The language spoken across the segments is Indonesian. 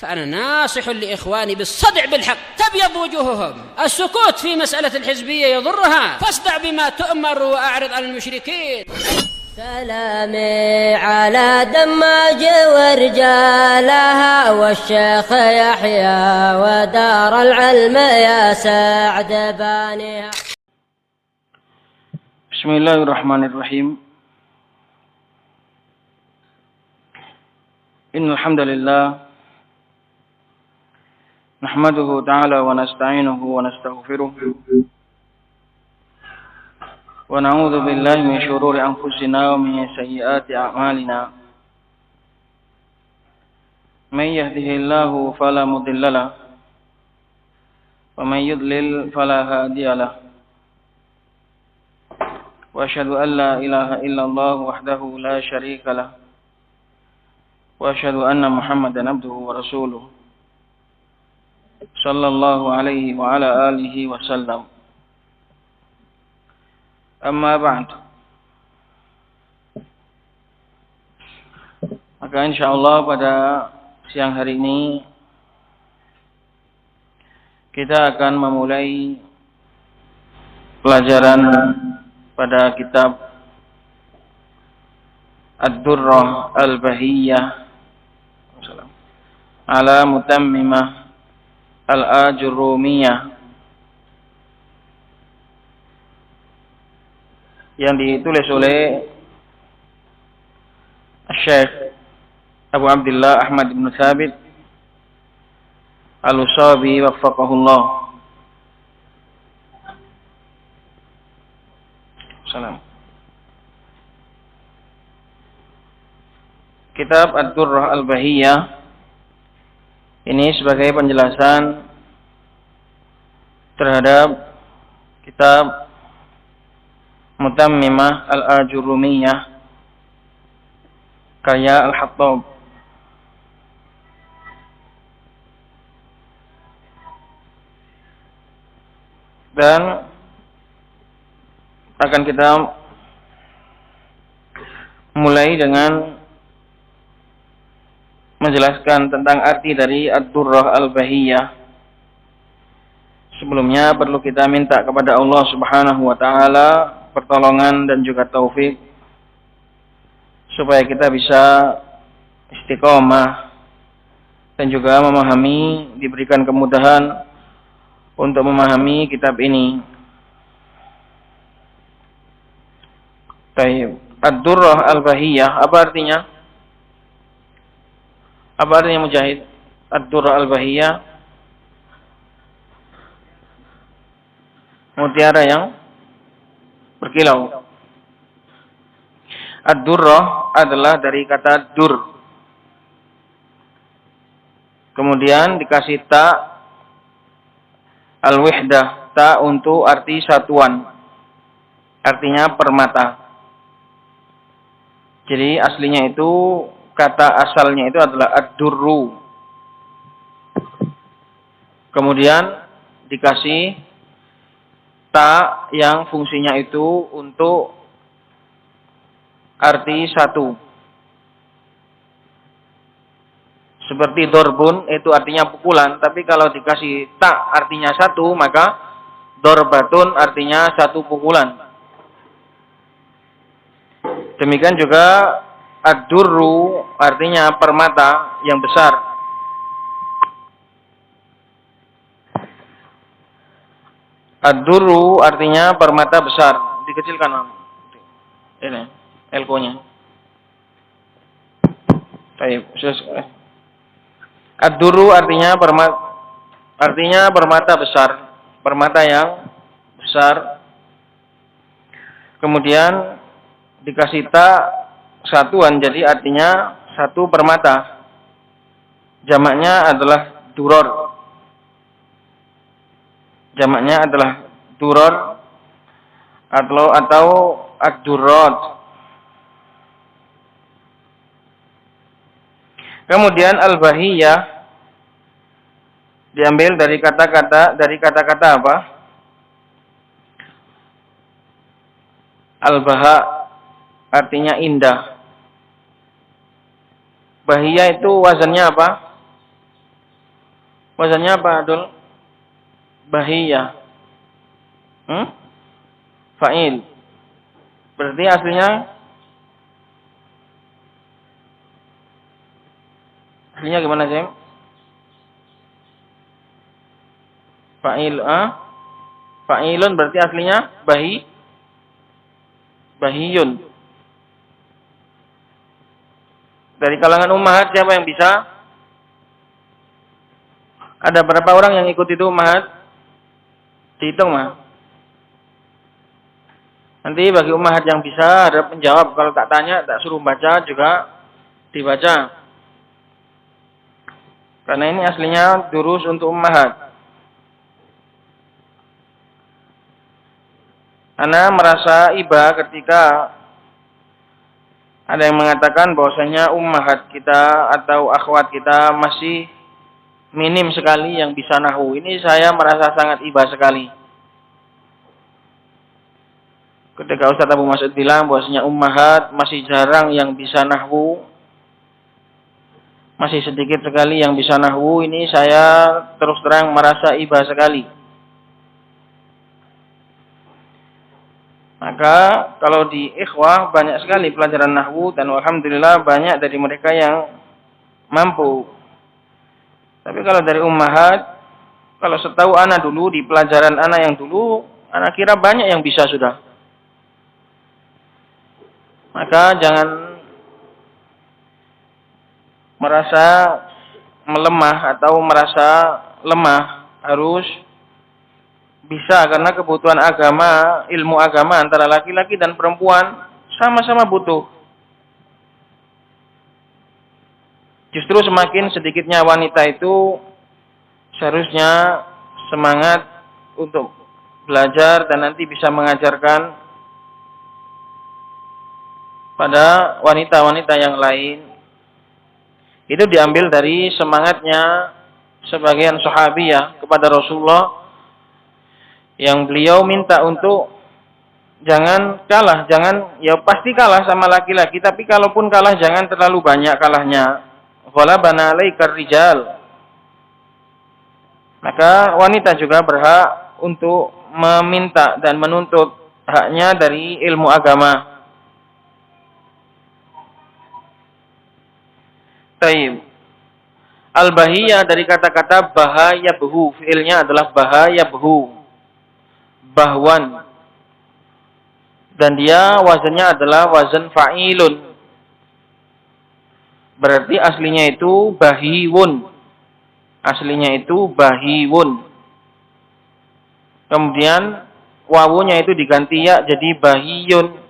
فأنا ناصح لإخواني بالصدع بالحق تبيض وجوههم. السكوت في مسألة الحزبية يضرها، فاصدع بما تؤمر وأعرض عن المشركين. سلامي على دماج ورجالها والشيخ يحيى ودار العلم يا سعد بانيها. بسم الله الرحمن الرحيم. إن الحمد لله نحمده تعالى ونستعينه ونستغفره ونعوذ بالله من شرور أنفسنا ومن سيئات أعمالنا. من يهده الله فلا مضل له ومن يضلل فلا هادي له. وأشهد أن لا إله إلا الله وحده لا شريك له وأشهد أن محمدا عبده ورسوله صلى الله عليه وعلى آله وسلم. Amma ba'd. Maka insyaallah pada siang hari ini kita akan memulai pelajaran pada kitab Ad-Durrah Al-Bahiyyah ala Mutammimah Al-Ajurrumiyah yang ditulis oleh Syekh Abu Abdullah Ahmad bin Thabit Al-Usabi waffaqahullah. Salam. Kitab Ad-Durrah Al-Bahiyyah ini sebagai penjelasan terhadap kitab Mutammimah Al-Ajurrumiyah karya Al-Hattab. Dan akan kita mulai dengan menjelaskan tentang arti dari Ad-Durrah Al-Bahiyyah. Sebelumnya perlu kita minta kepada Allah Subhanahu wa taala pertolongan dan juga taufik supaya kita bisa istiqomah dan juga memahami, diberikan kemudahan untuk memahami kitab ini. Baik, Ad-Durrah Al-Bahiyyah apa artinya? Apa artinya Mujahid? Ad-Durrah Al-Bahiyyah, mutiara yang berkilau. Ad-Durrah adalah dari kata dur, kemudian dikasih ta al-wihdah, ta untuk arti satuan, artinya permata. Jadi aslinya itu, kata asalnya itu adalah ad-durru, kemudian dikasih ta yang fungsinya itu untuk arti satu. Seperti dorbun itu artinya pukulan, tapi kalau dikasih ta artinya satu, maka dorbatun artinya satu pukulan. Demikian juga ad-durru artinya permata yang besar. Ad-durru artinya permata besar. Dikecilkan ini elkonya. Baik, ad-durru artinya permata besar, permata yang besar. Kemudian dikasih ta satuan, jadi artinya satu permata. Jamaknya adalah duror. Jamaknya adalah duror atau ad-durrad. Kemudian al-bahiyyah diambil dari kata-kata apa? Al-baha artinya indah. Bahiyah itu wazannya apa? Wazannya apa, Adul? Bahiyah. Fa'il. Berarti aslinya gimana, Jem? Fa'ilun berarti aslinya bahiyun. Dari kalangan ummahat siapa yang bisa? Ada berapa orang yang ikut itu ummahat? Dihitung, mah. Nanti bagi ummahat yang bisa ada penjawab. Kalau tak tanya, tak suruh baca juga dibaca. Karena ini aslinya durus untuk ummahat. Ana merasa iba ketika ada yang mengatakan bahwasanya ummahat kita atau akhwat kita masih minim sekali yang bisa nahwu. Ini saya merasa sangat iba sekali. Ketika Ustaz Abu Mas'ud bilang bahwasanya ummahat masih jarang yang bisa nahwu, masih sedikit sekali yang bisa nahwu, ini saya terus terang merasa iba sekali. Maka kalau di ikhwah banyak sekali pelajaran nahwu dan alhamdulillah banyak dari mereka yang mampu. Tapi kalau dari ummahat, kalau setahu ana dulu di pelajaran ana yang dulu, ana kira banyak yang bisa sudah. Maka jangan merasa melemah atau merasa lemah, harus bisa, karena kebutuhan agama, ilmu agama antara laki-laki dan perempuan sama-sama butuh. Justru semakin sedikitnya wanita itu seharusnya semangat untuk belajar dan nanti bisa mengajarkan pada wanita-wanita yang lain. Itu diambil dari semangatnya sebagian sahabiyah kepada Rasulullah, yang beliau minta untuk jangan kalah, ya pasti kalah sama laki-laki, tapi kalaupun kalah jangan terlalu banyak kalahnya. Ghalabana alaikar rijal. Maka wanita juga berhak untuk meminta dan menuntut haknya dari ilmu agama. Taib. Al-bahiyah dari kata-kata bahayabhu, fiilnya adalah bahayabhu, bahwan, dan dia wazannya adalah wazan fa'ilun. Berarti aslinya itu bahiwun. Aslinya itu bahiwun. Kemudian wawunya itu diganti ya jadi bahiyun.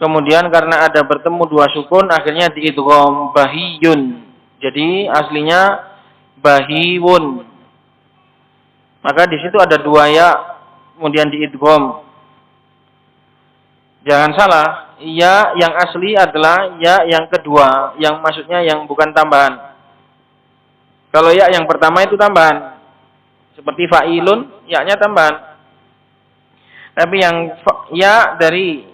Kemudian karena ada bertemu dua sukun akhirnya diidgham bahiyun. Jadi aslinya bahiwun. Maka di situ ada dua ya, kemudian diidgham. Jangan salah, ya yang asli adalah ya yang kedua, yang maksudnya yang bukan tambahan. Kalau ya yang pertama itu tambahan, seperti fa'ilun, ya-nya tambahan. Tapi yang ya dari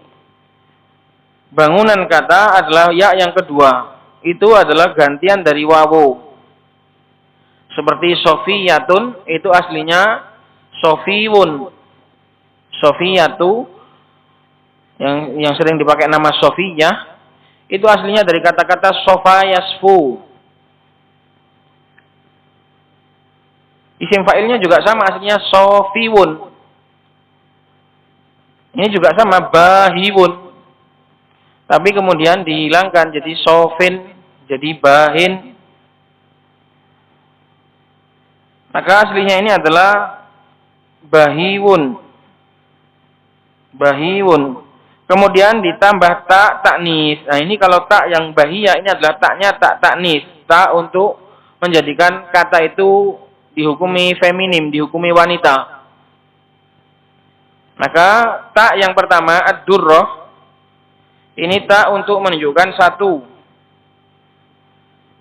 bangunan kata adalah ya yang kedua, itu adalah gantian dari wawu. Seperti sofiyatun, itu aslinya sofiwun. Sofiyatu, yang sering dipakai nama Sofiyah, itu aslinya dari kata-kata sofa yasfu. Isim fa'ilnya juga sama, aslinya sofiwun. Ini juga sama, bahiwun. Tapi kemudian dihilangkan jadi sofin, jadi bahin. Maka aslinya ini adalah bahiwun. Bahiwun. Kemudian ditambah tak taknis. Nah ini kalau tak yang bahiyah ini adalah taknya tak taknis. Tak untuk menjadikan kata itu dihukumi feminim, dihukumi wanita. Maka tak yang pertama ad-durrah ini tak untuk menunjukkan satu.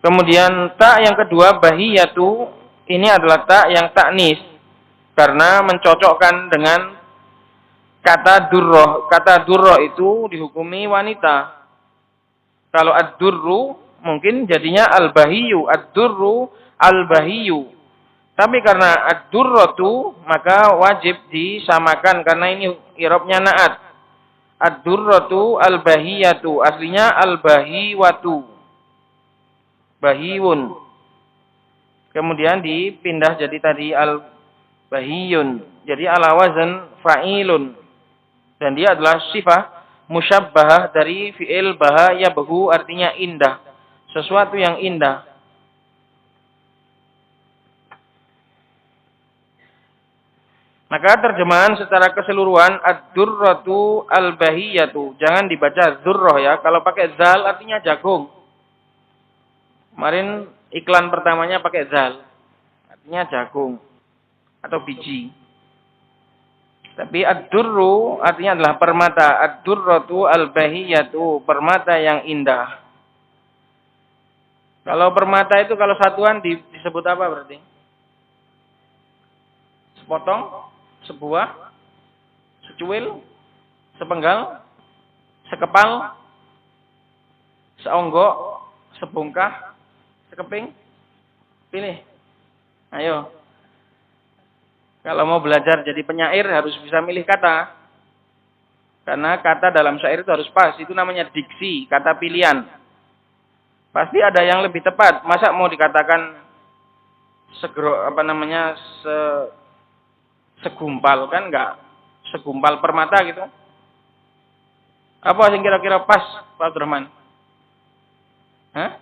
Kemudian tak yang kedua bahiyatu ini adalah tak yang taknis karena mencocokkan dengan kata durroh. Kata durroh itu dihukumi wanita. Kalau ad-durru mungkin jadinya al-bahiyu. Ad-durru al-bahiyu. Tapi karena ad-durratu maka wajib disamakan karena ini i'rabnya na'at. Ad-durratu al-bahiyatu, aslinya al-bahiwatu. Bahiwun. Kemudian dipindah jadi tadi al-bahiyun. Jadi ala wazan fa'ilun. Dan dia adalah sifah musyabbahah dari fi'il baha yabhu, artinya indah. Sesuatu yang indah. Maka terjemahan secara keseluruhan ad-durratu al-bahiyatu. Jangan dibaca dzurrah ya. Kalau pakai zal artinya jagung. Kemarin iklan pertamanya pakai zal. Artinya jagung atau biji. Tapi ad-durru artinya adalah permata. Ad-durratu al-bahiyatu, permata yang indah. Kalau permata itu kalau satuan disebut apa berarti? Sepotong? Sebuah, secuil, sepenggal, sekepal, seonggok, sebongkah, sekeping. Pilih. Ayo. Kalau mau belajar jadi penyair harus bisa milih kata. Karena kata dalam syair itu harus pas. Itu namanya diksi, kata pilihan. Pasti ada yang lebih tepat. Masa mau dikatakan segumpal, kan enggak segumpal permata gitu. Apa yang kira-kira pas, Pak Abdurrahman? Hah?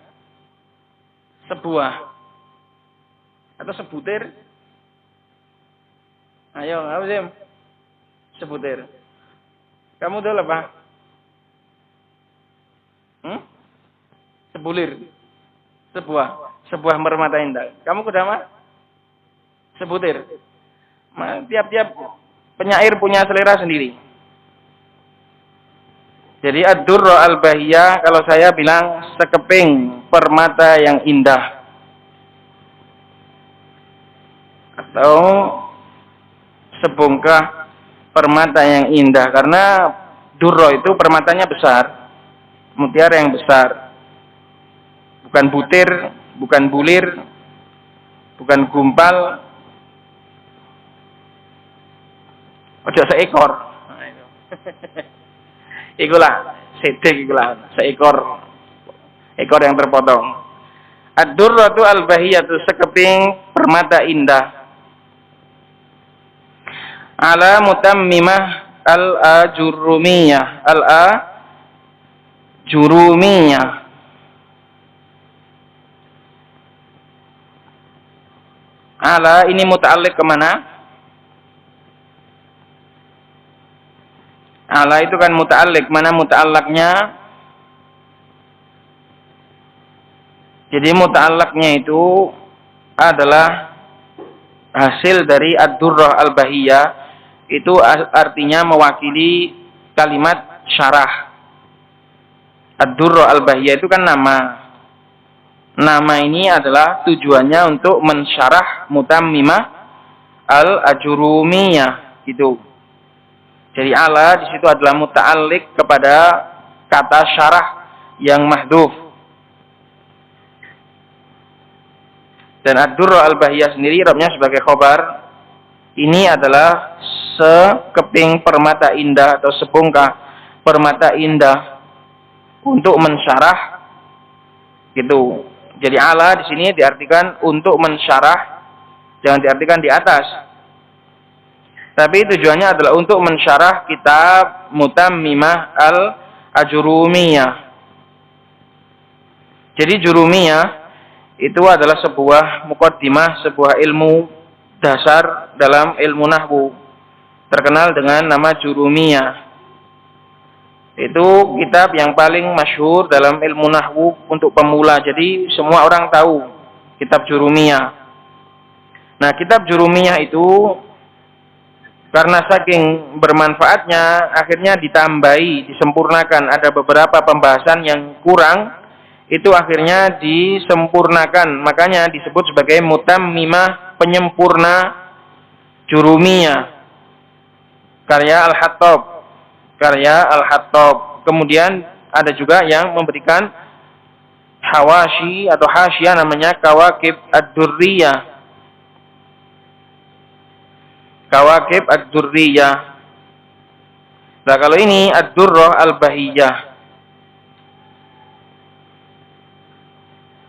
Sebuah atau sebutir? Ayo, apa sih? Sebutir. Kamu dulu apa? Sebulir. Sebuah permata indah. Kamu kuda apa? Sebutir. Tiap-tiap penyair punya selera sendiri. Jadi ad-durra al-bahiyah, kalau saya bilang sekeping permata yang indah. Atau sebongkah permata yang indah. Karena durra itu permatanya besar. Mutiara yang besar. Bukan butir, bukan bulir, bukan gumpal. Ojo seekor. Ikulah, sedek ikulah, seekor. Ekor yang terpotong. Ad-durratu al-bahiyatu, sekeping permata indah. Ala mutammimah al-ajurumiyah. Al-ajurumiyah. Ala ini muta'alliq kemana? Ala itu kan muta'alliq, mana muta'allaqnya? Jadi muta'allaqnya itu adalah hasil dari ad-durrah al-bahiyah, itu artinya mewakili kalimat syarah. Ad-durrah al-bahiyah itu kan nama. Nama ini adalah tujuannya untuk mensyarah mutammimah al-ajurumiyah gitu. Jadi ala di situ adalah muta'alliq kepada kata syarah yang mahdhuf. Dan ad-durrah al-bahiyah sendiri i'rabnya sebagai khobar. Ini adalah sekeping permata indah atau sebongkah permata indah untuk mensyarah gitu. Jadi ala di sini diartikan untuk mensyarah, jangan diartikan di atas. Tapi tujuannya adalah untuk mensyarah kitab Mutammimah al-Ajurumiyah. Jadi Jurumiyah itu adalah sebuah muqaddimah, sebuah ilmu dasar dalam ilmu nahwu. Terkenal dengan nama Jurumiyah. Itu kitab yang paling masyhur dalam ilmu nahwu untuk pemula. Jadi semua orang tahu kitab Jurumiyah. Nah, kitab Jurumiyah itu karena saking bermanfaatnya, akhirnya ditambahi, disempurnakan. Ada beberapa pembahasan yang kurang, itu akhirnya disempurnakan. Makanya disebut sebagai mutammimah, penyempurna Jurumiyah. Karya Al-Hattab. Kemudian ada juga yang memberikan hawashi atau hasyiah namanya Kawakib ad-Durriyah. Kawakib ad-Durriyah. Nah, kalau ini ad-Durrah al-Bahiyah.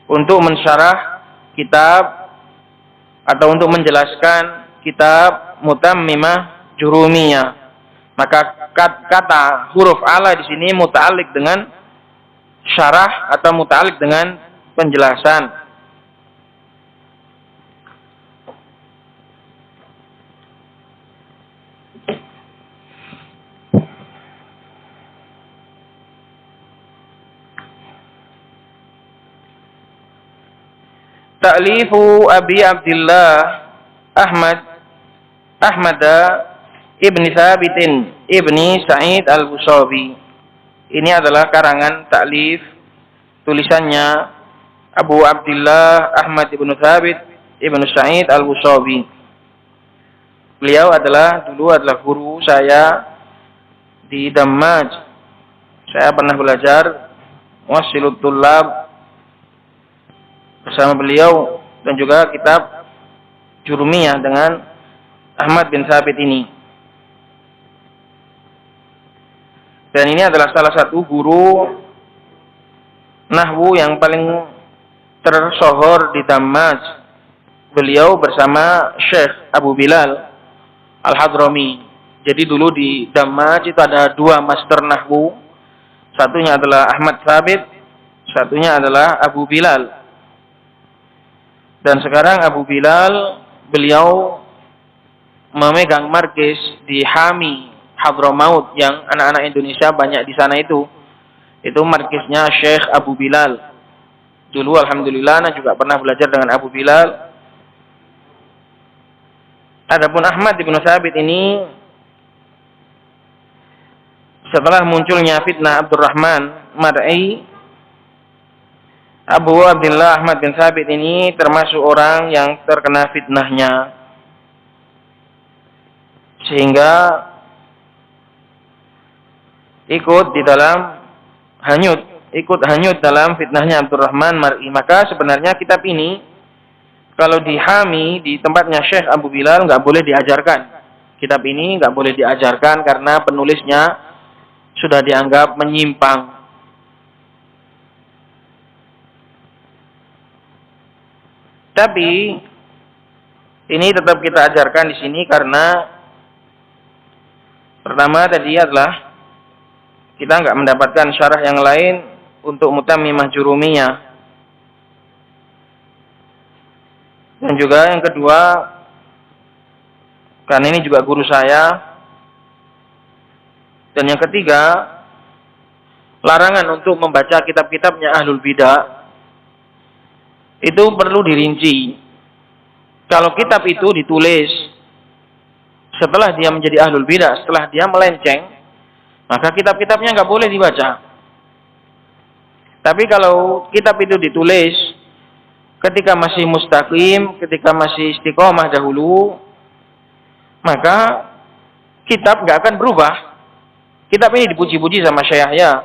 Untuk mensyarah kitab atau untuk menjelaskan kitab Mutammimah Jurumiyah. Maka kata huruf ala di sini muta'alliq dengan syarah atau muta'alliq dengan penjelasan. Ta'lifu Abi Abdullah Ahmad ibni Thabitin ibni Sa'id al-Busawi. Ini adalah karangan ta'lif tulisannya Abu Abdullah Ahmad ibnu Thabit ibnu Sa'id al-Busawi. Beliau dulu adalah guru saya di Dammaj. Saya pernah belajar Muwassilut Tullab bersama beliau dan juga kitab Jurumiyah dengan Ahmad bin Thabit ini. Dan ini adalah salah satu guru nahwu yang paling tersohor di Dammaj. Beliau bersama Syekh Abu Bilal Al-Hadrami. Jadi dulu di Dammaj itu ada 2 master nahwu. Satunya adalah Ahmad Thabit, satunya adalah Abu Bilal. Dan sekarang Abu Bilal, beliau memegang markis di Hami, Hadramaut, yang anak-anak Indonesia banyak di sana itu. Itu markisnya Syekh Abu Bilal. Dulu alhamdulillah, Ana juga pernah belajar dengan Abu Bilal. Adapun Ahmad bin Thabit ini, setelah munculnya fitnah Abdurrahman Mar'i, Abu Abdullah Ahmad bin Thabit ini termasuk orang yang terkena fitnahnya. Sehingga ikut hanyut dalam fitnahnya Abdurrahman Mar'i. Maka sebenarnya kitab ini kalau dihami di tempatnya Syekh Abu Bilal nggak boleh diajarkan. Kitab ini nggak boleh diajarkan karena penulisnya sudah dianggap menyimpang. Tapi ini tetap kita ajarkan di sini karena pertama tadi adalah kita nggak mendapatkan syarah yang lain untuk Mutammimah Jurumiyah. Dan juga yang kedua, karena ini juga guru saya. Dan yang ketiga, larangan untuk membaca kitab-kitabnya Ahlul Bidah itu perlu dirinci. Kalau kitab itu ditulis setelah dia menjadi Ahlul Bidah, setelah dia melenceng, maka kitab-kitabnya nggak boleh dibaca. Tapi kalau kitab itu ditulis ketika masih mustaqim, ketika masih istiqomah dahulu, maka kitab nggak akan berubah. Kitab ini dipuji-puji sama Syekhnya,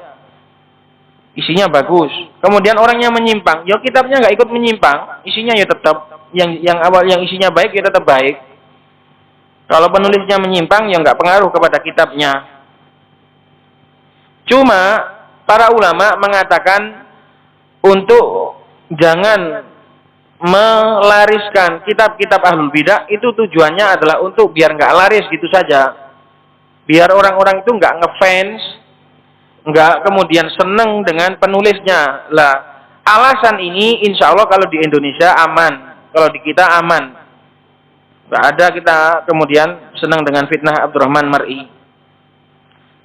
isinya bagus. Kemudian orangnya menyimpang, ya kitabnya nggak ikut menyimpang, isinya ya tetap yang isinya baik ya tetap baik. Kalau penulisnya menyimpang ya nggak pengaruh kepada kitabnya. Cuma para ulama mengatakan untuk jangan melariskan kitab-kitab Ahlul Bidah, itu tujuannya adalah untuk biar nggak laris gitu saja. Biar orang-orang itu nggak ngefans, nggak kemudian seneng dengan penulisnya. Lah, alasan ini insya Allah kalau di Indonesia aman, kalau di kita aman. Nggak ada kita kemudian senang dengan fitnah Abdurrahman Mar'i.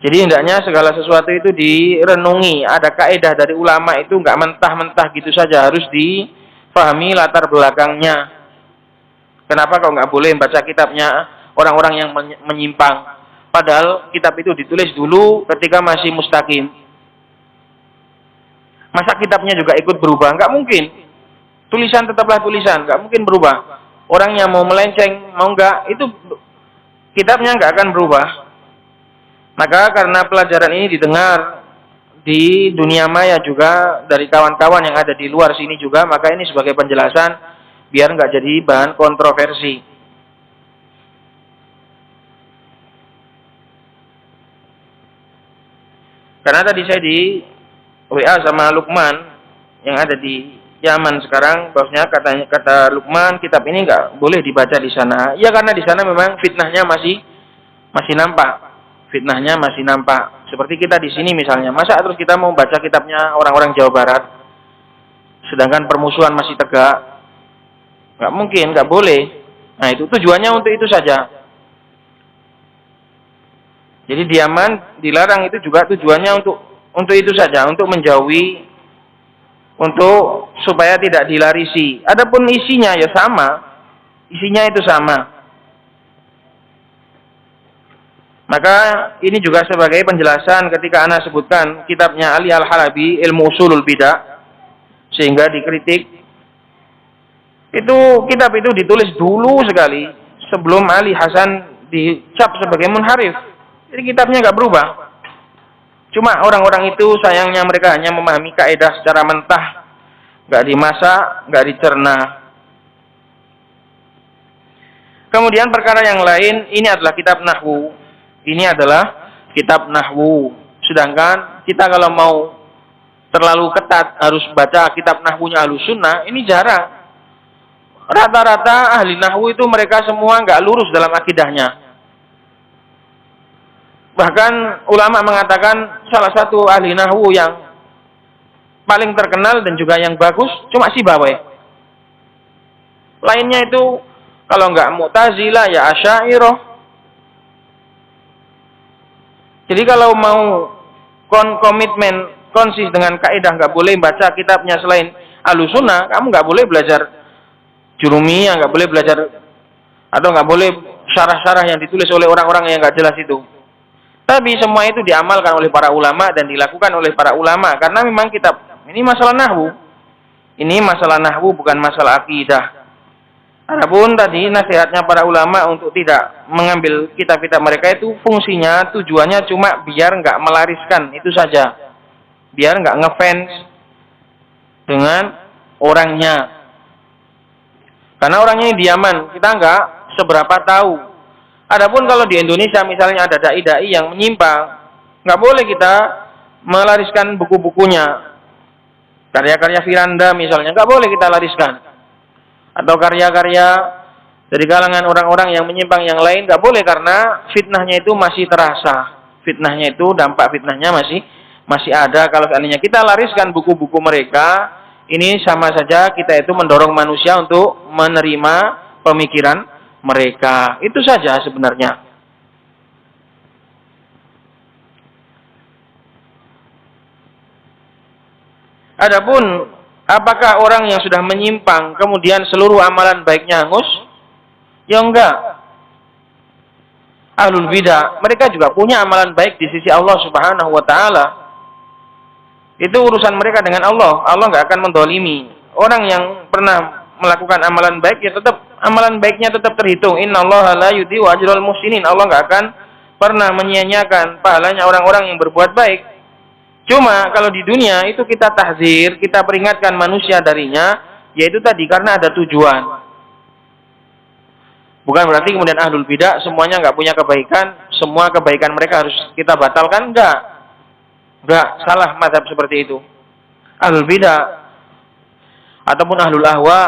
Jadi hendaknya segala sesuatu itu direnungi. Ada kaidah dari ulama itu nggak mentah-mentah gitu saja, harus difahami latar belakangnya. Kenapa kok nggak boleh membaca kitabnya orang-orang yang menyimpang? Padahal kitab itu ditulis dulu ketika masih mustaqim. Masa kitabnya juga ikut berubah? Nggak mungkin. Tulisan tetaplah tulisan, nggak mungkin berubah. Orangnya mau melenceng, mau nggak, itu kitabnya nggak akan berubah. Maka karena pelajaran ini didengar di dunia maya juga dari kawan-kawan yang ada di luar sini juga, maka ini sebagai penjelasan biar nggak jadi bahan kontroversi. Karena tadi saya di WA sama Lukman yang ada di Yaman sekarang, bahwasanya kata Lukman, kitab ini nggak boleh dibaca di sana. Ya karena di sana memang fitnahnya masih nampak. Fitnahnya masih nampak. Seperti kita di sini misalnya. Masa terus kita mau baca kitabnya orang-orang Jawa Barat, sedangkan permusuhan masih tegak? Nggak mungkin, nggak boleh. Nah itu tujuannya untuk itu saja. Jadi di Yaman dilarang itu juga tujuannya untuk itu saja, untuk menjauhi, untuk supaya tidak dilarisi. Adapun isinya ya sama, isinya itu sama. Maka ini juga sebagai penjelasan ketika ana sebutkan kitabnya Ali Al-Halabi, Ilmu Usulul Bidah, sehingga dikritik. Itu kitab itu ditulis dulu sekali sebelum Ali Hasan dicap sebagai munharif. Jadi kitabnya nggak berubah. Cuma orang-orang itu sayangnya mereka hanya memahami kaidah secara mentah, nggak dimasak, nggak dicerna. Kemudian perkara yang lain, ini adalah kitab nahwu. Ini adalah kitab nahwu. Sedangkan kita kalau mau terlalu ketat harus baca kitab nahwunya Ahlussunnah, ini jarang. Rata-rata ahli nahwu itu mereka semua nggak lurus dalam akidahnya. Bahkan ulama mengatakan salah satu ahli nahwu yang paling terkenal dan juga yang bagus cuma Sibawayh. Lainnya itu kalau nggak Mu'tazilah ya Asy'ariyah. Jadi kalau mau komitmen konsis dengan kaidah nggak boleh baca kitabnya selain Ahlussunnah, kamu nggak boleh belajar Jurumiyah, nggak boleh belajar atau nggak boleh syarah-syarah yang ditulis oleh orang-orang yang nggak jelas itu. Tapi semua itu diamalkan oleh para ulama dan dilakukan oleh para ulama karena memang kitab ini masalah nahwu. Ini masalah nahwu bukan masalah akidah. Adapun tadi nasihatnya para ulama untuk tidak mengambil kitab-kitab mereka itu fungsinya, tujuannya cuma biar nggak melariskan, itu saja. Biar nggak ngefans dengan orangnya. Karena orangnya di Yaman, kita nggak seberapa tahu. Adapun kalau di Indonesia misalnya ada dai-dai yang menyimpang, nggak boleh kita melariskan buku-bukunya. Karya-karya Firanda misalnya, nggak boleh kita lariskan. Atau karya-karya dari kalangan orang-orang yang menyimpang yang lain, nggak boleh karena fitnahnya itu masih terasa. Fitnahnya itu, dampak fitnahnya masih ada. Kalau seandainya kita lariskan buku-buku mereka, ini sama saja kita itu mendorong manusia untuk menerima pemikiran mereka. Itu saja sebenarnya. Adapun apakah orang yang sudah menyimpang kemudian seluruh amalan baiknya hangus? Ya enggak. Ahlul bidah, mereka juga punya amalan baik di sisi Allah Subhanahu wa taala. Itu urusan mereka dengan Allah. Allah enggak akan mendolimi. Orang yang pernah melakukan amalan baik, ya tetap amalan baiknya tetap terhitung. Innallaha la yudhi'u ajral muhsinin. Allah enggak akan pernah menyia-nyiakan pahalanya orang-orang yang berbuat baik. Cuma kalau di dunia itu kita tahzir, kita peringatkan manusia darinya, yaitu tadi karena ada tujuan. Bukan berarti kemudian ahlul bidah semuanya enggak punya kebaikan, semua kebaikan mereka harus kita batalkan, enggak. Enggak, salah mazhab seperti itu. Ahlul bidah ataupun ahlul ahwa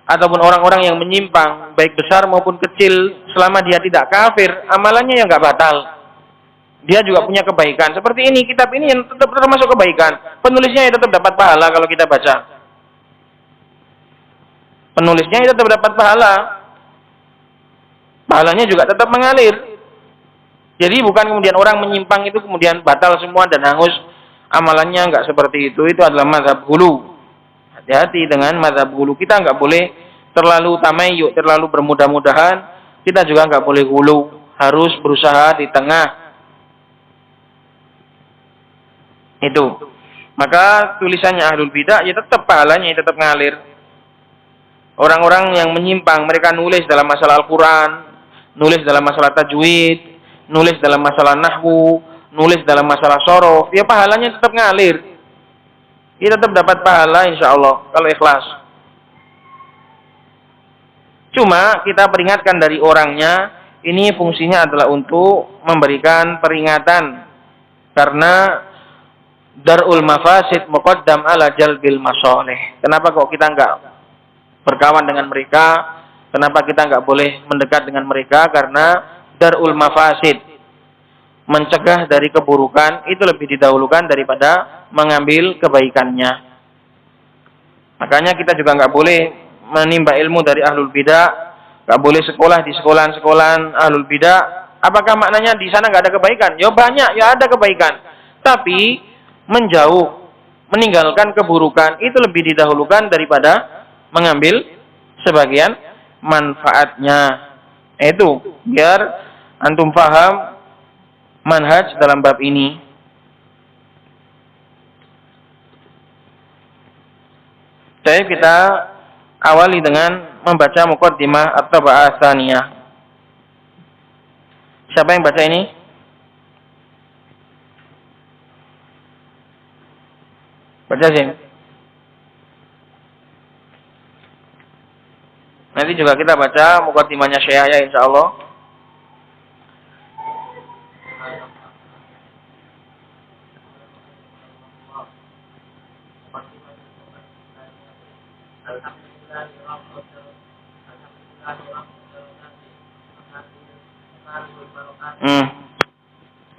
ataupun orang-orang yang menyimpang baik besar maupun kecil, selama dia tidak kafir, amalannya yang enggak batal. Dia juga punya kebaikan. Seperti ini, kitab ini yang tetap termasuk kebaikan. Penulisnya ya tetap dapat pahala kalau kita baca. Penulisnya ya tetap dapat pahala. Pahalanya juga tetap mengalir. Jadi bukan kemudian orang menyimpang itu kemudian batal semua dan hangus amalannya, enggak seperti itu. Itu adalah mazhab hulu. Hati-hati dengan mazhab hulu. Kita enggak boleh terlalu tamayyuk, terlalu bermudah-mudahan. Kita juga enggak boleh hulu. Harus berusaha di tengah. Itu. Maka tulisannya ahlul bidah ya tetap pahalanya ya tetap ngalir. Orang-orang yang menyimpang, mereka nulis dalam masalah Al-Quran, nulis dalam masalah tajwid, nulis dalam masalah nahwu, nulis dalam masalah sorof, ya pahalanya tetap ngalir. Dia tetap dapat pahala insya Allah kalau ikhlas. Cuma kita peringatkan dari orangnya, ini fungsinya adalah untuk memberikan peringatan. Karena darul mafasid muqaddam ala jalbil masalih. Kenapa kok kita enggak berkawan dengan mereka? Kenapa kita enggak boleh mendekat dengan mereka? Karena darul mafasid, mencegah dari keburukan, itu lebih didahulukan daripada mengambil kebaikannya. Makanya kita juga enggak boleh menimba ilmu dari ahlul bidah, enggak boleh sekolah di sekolahan-sekolahan ahlul bidah. Apakah maknanya di sana enggak ada kebaikan? Ya banyak, ya ada kebaikan. Tapi menjauh, meninggalkan keburukan itu lebih didahulukan daripada mengambil sebagian manfaatnya. Itu biar antum paham manhaj dalam bab ini. Jadi kita awali dengan membaca muqaddimah atau ba'atsaniyah. Siapa yang baca ini? Baca sih. Nanti juga kita baca muqaddimahnya Syekh ya insyaallah.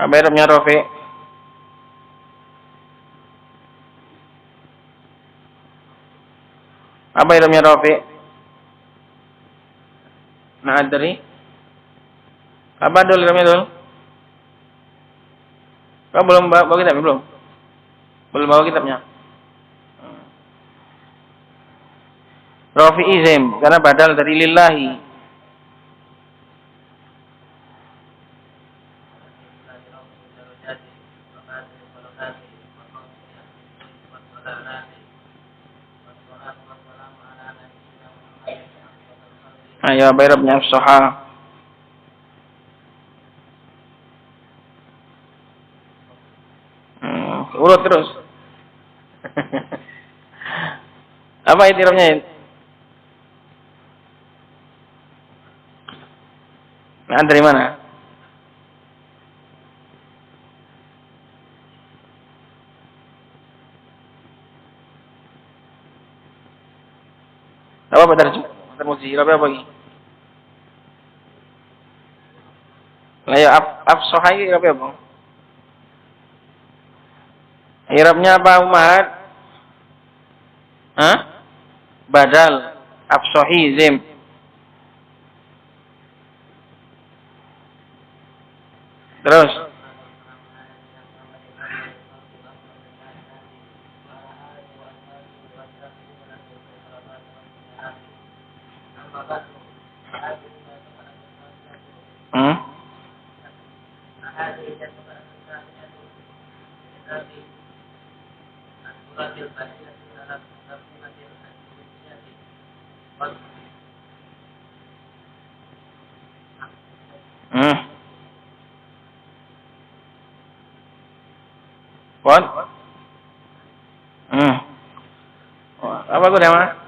Apa irabnya Rafi? Apa irabnya Rafi? Nah, dari apa dulu irabnya dulu? Kau belum bawa kitabnya belum? Belum bawa kitabnya. Rafi izim karena badal dari lillahi. Ayo bairabnya soha. Urut terus. Apa itu irabnya? Nah, dari mana? Apa terjemah? Termuji apa lagi? Ayo afsohai apa? Irabnya apa umat? Hah? Badal afsohi zim. Terus What? Apa itu nama?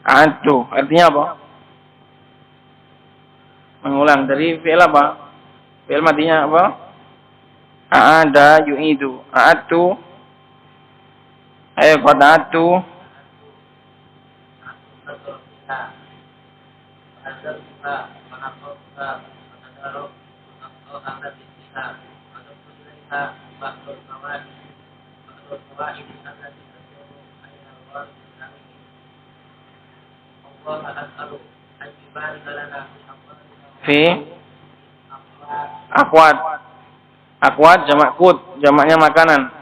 Adu, artinya apa? Mengulang dari fi'il apa? Fi'il matinya apa? A'ada yu'idu. A'atu. Ayo qada'atu. Fi akwat. Akwat jamak kut, jamaknya makanan.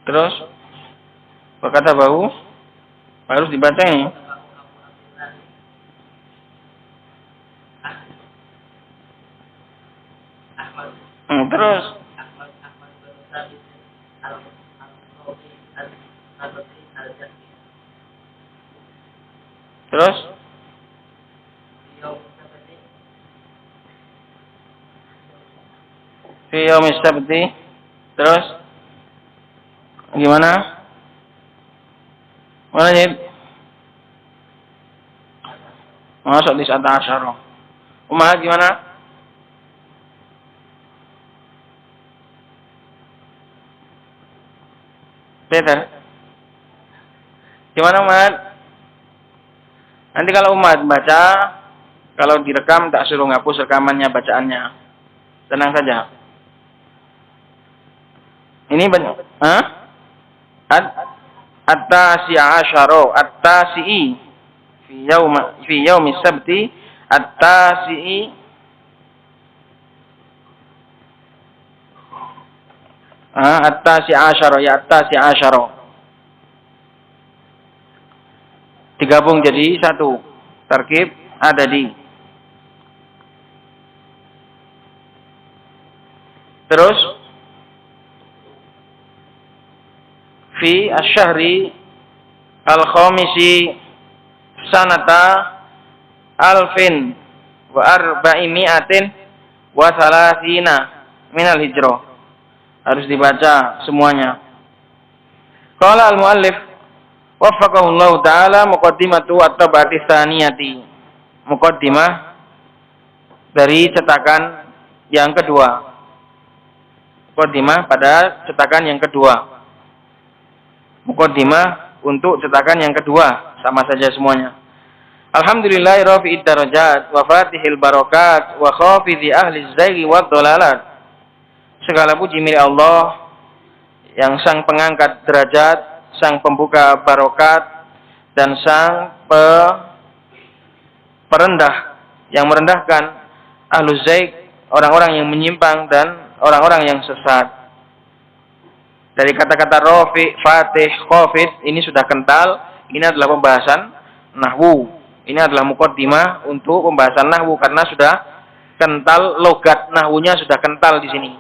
Terus berkata bau harus dibaca ini. Terus terus Fi yaumis sabti. Terus gimana? Mana Jid? Masuk di 11. Umat gimana? Peter. Gimana umat? Nanti kalau umat baca, kalau direkam tak suruh ngapus rekamannya, bacaannya. Tenang saja. Ini banyak. Hah? At-tasi'asyara, at-tasi'i fi yaumis sabti, at-tasi'i at-tasi'asyara, ya at-tasi'asyara. Digabung jadi satu. Tarkib adadi. Terus fi asyhari al-khamisi sanata alfin wa arba'imi'atin wa salasina minal hijrah. Harus dibaca semuanya. Qala al-muallif waffaqahullahu ta'ala muqaddimatu at-tab'ati tsaniyati. Muqaddimah dari cetakan yang kedua. Muqaddimah pada cetakan yang kedua. Muqaddimah untuk cetakan yang kedua, sama saja semuanya. Alhamdulillahi rafi'id darajat wa fatihil barakat wa khafidhi ahli zayghi wad dhalalat. Segala puji milik Allah yang sang pengangkat derajat, sang pembuka barokat, dan sang perendah yang merendahkan ahlu zaygh, orang-orang yang menyimpang dan orang-orang yang sesat. Dari kata-kata rafi, fatih, khafid, ini sudah kental. Ini adalah pembahasan nahwu. Ini adalah muqaddimah untuk pembahasan nahwu karena sudah kental, logat nahwunya sudah kental di sini.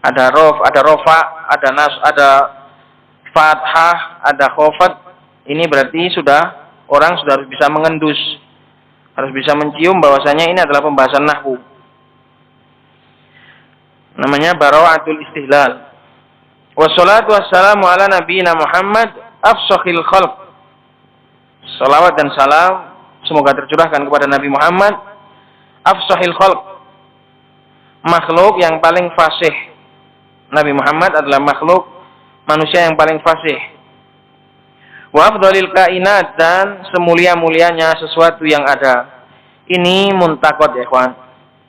Ada raf, ada rofa, ada nas, ada fathah, ada khafad. Ini berarti orang sudah harus bisa mengendus, harus bisa mencium bahwasanya ini adalah pembahasan nahwu. Namanya bara'atul istihlal. Wassalatu wassalamu ala nabiyina Muhammad afsahil khalq. Salawat dan salam semoga tercurahkan kepada Nabi Muhammad afsahil khalq, makhluk yang paling fasih. Nabi Muhammad adalah makhluk manusia yang paling fasih. Wa afdhalil kainat, dan semulia-mulianya sesuatu yang ada. Ini muntakot ya ikhwan.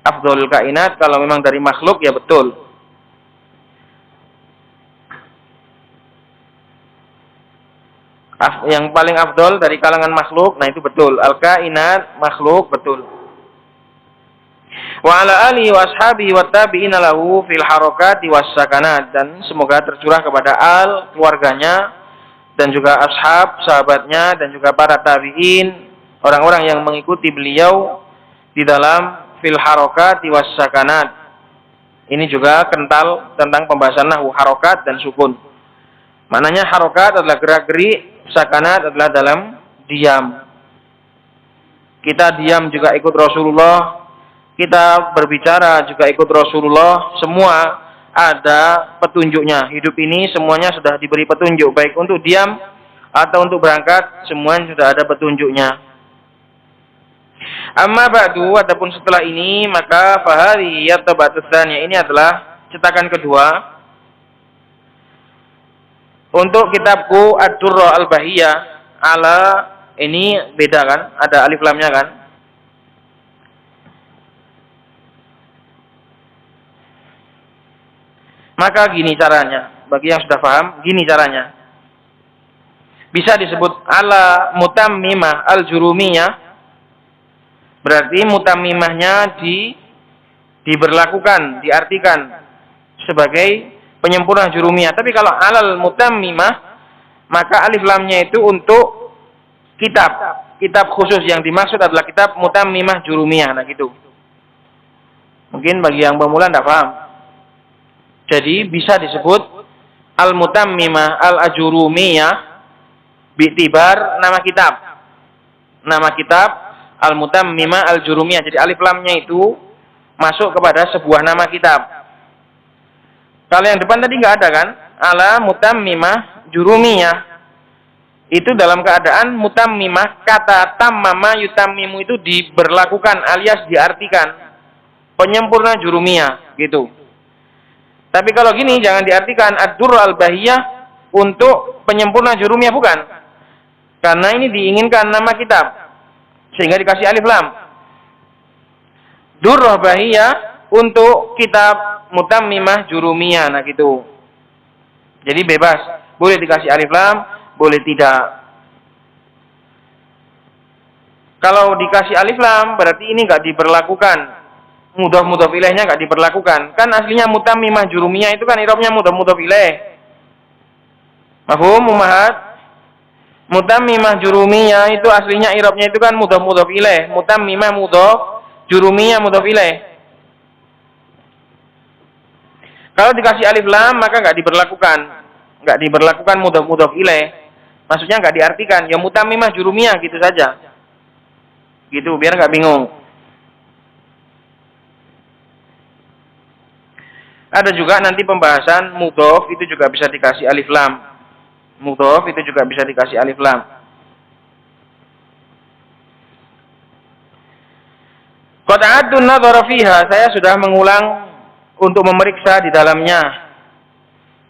Afdhalul kainat kalau memang dari makhluk ya betul. Yang paling afdol dari kalangan makhluk, nah itu betul. Al-kainat, makhluk, betul. Wa ala alihi wa ashabihi wa tabi'ina lahu fil harakati was sakanat, dan semoga tercurah kepada keluarganya, dan juga ashab, sahabatnya, dan juga para tabi'in, orang-orang yang mengikuti beliau di dalam fil harakati was sakanat. Ini juga kental tentang pembahasan nahwu, harokat dan sukun. Maknanya harokat adalah gerak-gerik, sakanat adalah dalam diam. Kita diam juga ikut Rasulullah, kita berbicara juga ikut Rasulullah. Semua ada petunjuknya. Hidup ini semuanya sudah diberi petunjuk, baik untuk diam atau untuk berangkat, semuanya sudah ada petunjuknya. Amma ba'du, adapun setelah ini, maka fahari at-tab'atu tsaniyah, ini adalah cetakan kedua untuk kitabku Ad-Durrah Al-Bahiyah. Ala, ini beda kan? Ada alif lamnya kan? Maka gini caranya. Bagi yang sudah paham, gini caranya. Bisa disebut ala mutammimah al-jurumiyah. Berarti mutammimahnya diberlakukan, diartikan sebagai penyempurna jurumiyah. Tapi kalau alal mutammimah, maka alif lamnya itu untuk kitab. Kitab khusus yang dimaksud adalah kitab mutammimah jurumiyah. Nah gitu. Mungkin bagi yang pemula tidak paham. Jadi bisa disebut al-mutammimah al-ajurumiyah bi'tibar nama kitab. Nama kitab al-mutammimah al-jurumiyah. Jadi alif lamnya itu masuk kepada sebuah nama kitab. Kalau yang depan tadi nggak ada kan? Ala mutammimah jurumiyah. Itu dalam keadaan mutammimah, kata tammama yutammimu itu diberlakukan alias diartikan penyempurna jurumiyah gitu. Tapi kalau gini jangan diartikan ad-durr al-bahiyah untuk penyempurna jurumiyah, bukan. Karena ini diinginkan nama kitab sehingga dikasih alif lam. Durrah bahiyah untuk kitab mutammimah jurumiyah, nah gitu. Jadi bebas, boleh dikasih alif lam, boleh tidak. Kalau dikasih alif lam berarti ini nggak diberlakukan. Mudhaf ilaihnya nggak diberlakukan. Kan aslinya mutammimah jurumiyah itu kan i'rabnya mudhaf ilaih. Mafhum ummahat? Mutammimah jurumiyah itu aslinya i'rabnya itu kan mudhaf ilaih. Mutammimah mudhaf, jurumiyah mudhaf ilaih. Kalau dikasih alif lam maka nggak diberlakukan. Nggak diberlakukan mudhaf ilaih. Maksudnya nggak diartikan, ya mutammimah jurumiyah gitu saja. Gitu, biar nggak bingung. Ada juga nanti pembahasan mudhaf itu juga bisa dikasih alif lam. Mudhaf itu juga bisa dikasih alif lam. Qad a'adtu an-nadhara fiha, saya sudah mengulang untuk memeriksa di dalamnya.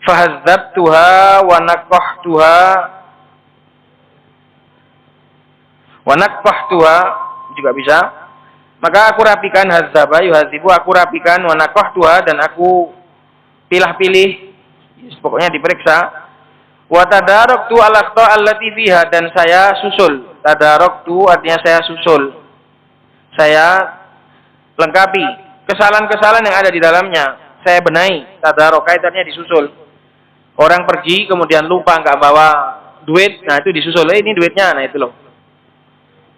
Fahazzabtuha wa naqahtuha wa naqahtuha juga bisa. Maka aku rapikan hazzaba yuhazibu, aku rapikan wa naqahtuha dan aku pilih-pilih, pokoknya diperiksa. Wa tadaraktu al-akhta' allati fiha, dan saya susul. Tadaraktu artinya saya susul. Saya lengkapi kesalahan-kesalahan yang ada di dalamnya. Saya benahi. Tadaraka itu artinya disusul. Orang pergi kemudian lupa nggak bawa duit, nah itu disusul. Ini duitnya, nah itu loh.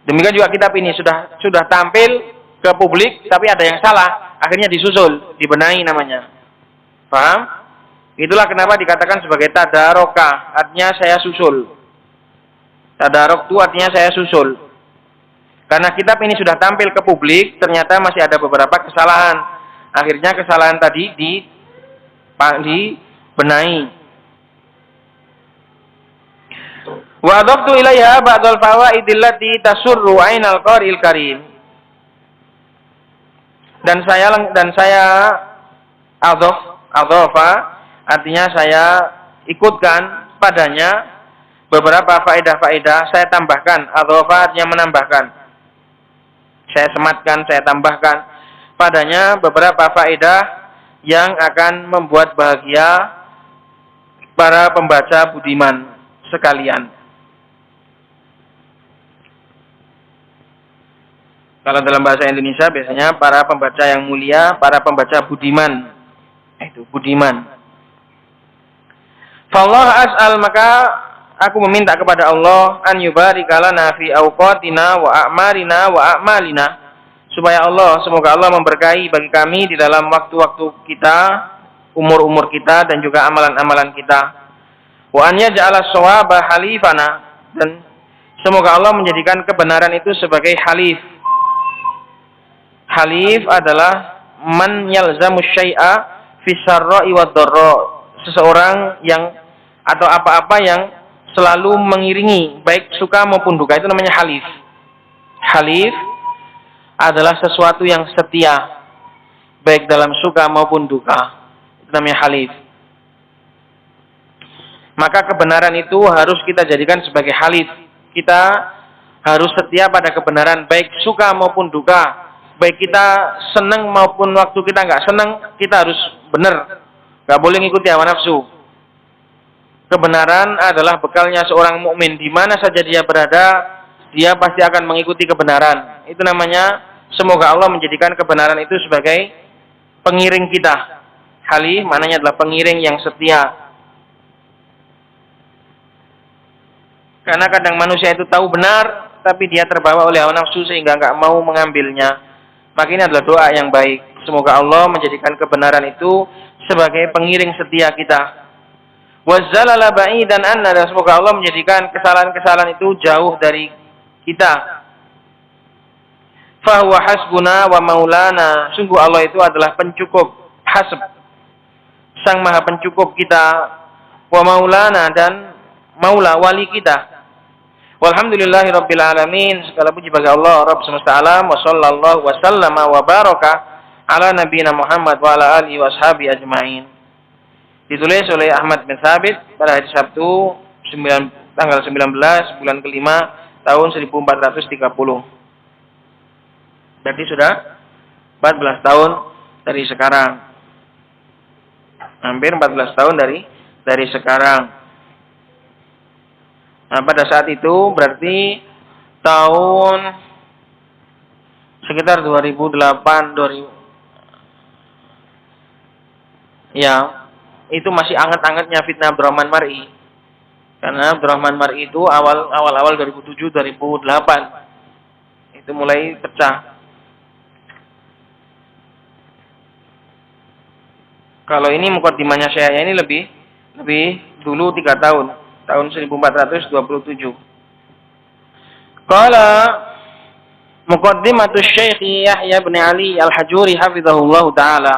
Demikian juga kitab ini sudah tampil ke publik tapi ada yang salah, akhirnya disusul, dibenahi namanya. Paham? Itulah kenapa dikatakan sebagai tadaroka, artinya saya susul. Tadarok itu artinya saya susul. Karena kitab ini sudah tampil ke publik, ternyata masih ada beberapa kesalahan. Akhirnya kesalahan tadi dibenahi. Wa adaftu ilaiha ba'dal fawaidil lati tasurru 'ainal qari'il karim. Dan saya adhafa artinya saya ikutkan padanya beberapa faedah-faedah, saya tambahkan. Adhafa artinya menambahkan. Saya sematkan, saya tambahkan padanya beberapa faedah yang akan membuat bahagia para pembaca budiman sekalian. Kalau dalam bahasa Indonesia biasanya para pembaca yang mulia, para pembaca budiman. Itu budiman. Fallah as'al, maka aku meminta kepada Allah an yubarika lana fi awqatina wa a'marina wa a'malina, supaya semoga Allah memberkahi bagi kami di dalam waktu-waktu kita, umur-umur kita dan juga amalan-amalan kita. Wa an yaj'ala shawaba halifana, dan semoga Allah menjadikan kebenaran itu sebagai halif. Halif adalah man yalzamu syai'a fi syarra'i wad dharra, seseorang yang atau apa-apa yang selalu mengiringi baik suka maupun duka, itu namanya halif. Halif adalah sesuatu yang setia baik dalam suka maupun duka, itu namanya halif. Maka kebenaran itu harus kita jadikan sebagai halif. Kita harus setia pada kebenaran baik suka maupun duka. Baik kita senang maupun waktu kita nggak senang, kita harus benar. Nggak boleh ngikuti hawa nafsu. Kebenaran adalah bekalnya seorang mukmin. Di mana saja dia berada, dia pasti akan mengikuti kebenaran. Itu namanya, semoga Allah menjadikan kebenaran itu sebagai pengiring kita. Halif maknanya adalah pengiring yang setia. Karena kadang manusia itu tahu benar, tapi dia terbawa oleh hawa nafsu sehingga nggak mau mengambilnya. Maka ini adalah doa yang baik. Semoga Allah menjadikan kebenaran itu sebagai pengiring setia kita. Wazzalala ba'idan anna, dan semoga Allah menjadikan kesalahan-kesalahan itu jauh dari kita. Fahuwa hasbuna wa maulana, sungguh Allah itu adalah pencukup. Hasb Sang Maha Pencukup kita, wa maulana, dan maula wali kita. Walhamdulillahirabbil alamin. Segala puji bagi Allah Rabb semesta alam, wa sallallahu wa sallama wa baraka ala nabiyina Muhammad wa ala alihi washabi ajmain. Ditulis oleh Ahmad bin Thabit pada hari Sabtu tanggal 19 bulan kelima tahun 1430. Berarti sudah 14 tahun dari sekarang. Hampir 14 tahun dari sekarang. Nah, pada saat itu berarti tahun sekitar 2008 ya, itu masih anget-angetnya fitnah Abdurrahman Mar'i. Karena Abdurrahman Mar'i itu awal-awal 2007 2008 itu mulai pecah. Kalau ini mukaddimahnya saya ini lebih dulu 3 tahun 1427. Qala muqaddimatu Syekh Yahya bin Ali Al-Hajuri hafizahullah taala.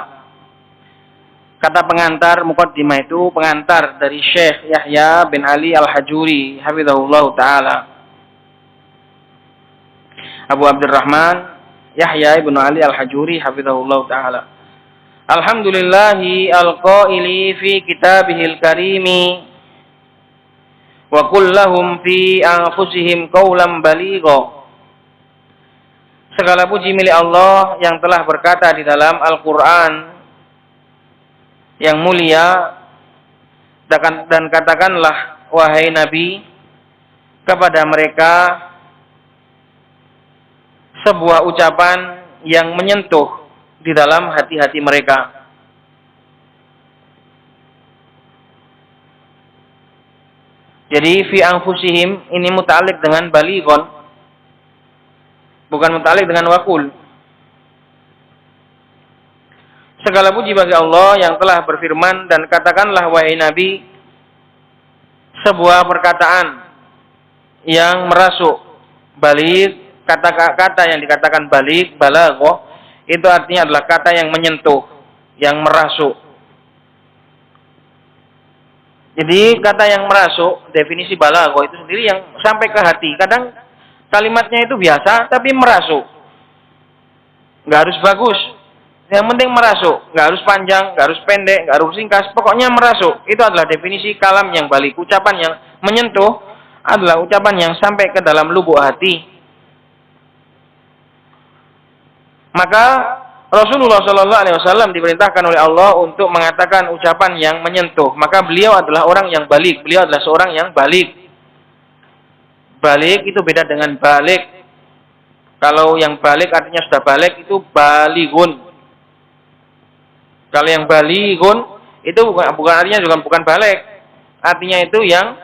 Kata pengantar muqaddimah itu pengantar dari Syekh Yahya bin Ali Al-Hajuri hafizahullah taala. Abu Abdurrahman Yahya bin Ali Al-Hajuri hafizahullah taala. Alhamdulillahi al-qaili fi kitabihil karimi wa kullahum fi anfusihim qawlan baligha. Segala puji milik Allah yang telah berkata di dalam Al-Qur'an yang mulia, dan katakanlah wahai Nabi kepada mereka sebuah ucapan yang menyentuh di dalam hati-hati mereka. Jadi fi anfusihim ini muta'alliq dengan balighon, bukan muta'alliq dengan wakul. Segala puji bagi Allah yang telah berfirman, dan katakanlah wahai Nabi sebuah perkataan yang merasuk. Baligh, kata-kata yang dikatakan baligh, balaghah, itu artinya adalah kata yang menyentuh, yang merasuk. Jadi kata yang merasuk, definisi balaghah itu sendiri yang sampai ke hati. Kadang kalimatnya itu biasa tapi merasuk. Nggak harus bagus, yang penting merasuk. Nggak harus panjang, nggak harus pendek, nggak harus singkat, pokoknya merasuk. Itu adalah definisi kalam yang baligh. Ucapan yang menyentuh adalah ucapan yang sampai ke dalam lubuk hati. Maka Rasulullah SAW diperintahkan oleh Allah untuk mengatakan ucapan yang menyentuh. Maka beliau adalah orang yang baligh. Beliau adalah seorang yang baligh. Baligh itu beda dengan baligh. Kalau yang baligh artinya sudah baligh itu balighun. Kalau yang balighun itu bukan artinya juga bukan baligh. Artinya itu yang